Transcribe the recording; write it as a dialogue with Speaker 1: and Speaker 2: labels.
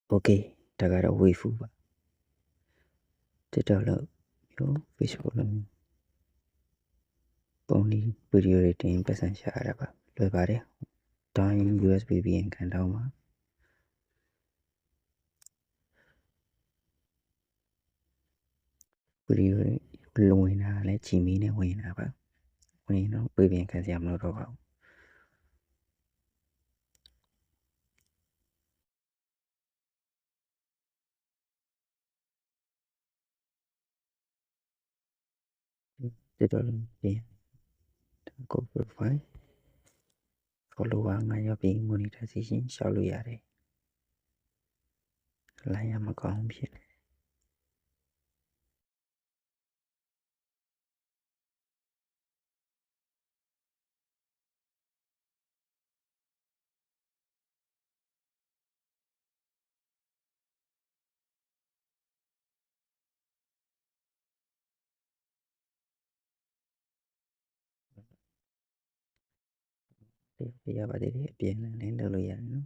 Speaker 1: โอเคဒါကတော့ waifu ပါ TikTok လို့မျိုး Facebook လို့မျိုးပုံလေးဗီဒီယိုတွေတင်ပတ်စံရှာရတာပါလွယ်ပါတယ် down USB VPN ခံတောင်းပါဗီဒီယိုတွေလုံဝင်တာလည်း Gmail နဲ့ဝင်တာပါဝင်တော့ VPN ခံစရာမလိုတော့ပါဘူးTikTok လို့ပြင်ကို profile follower 9ရောက်ပြီး monetization ရှောက်လို့ရတယ် line ရမကောင်းဖြစ်တယ်ပြရပါသေးတယ်အပြင်လည်းလုပ်လို့ရတယ်နော်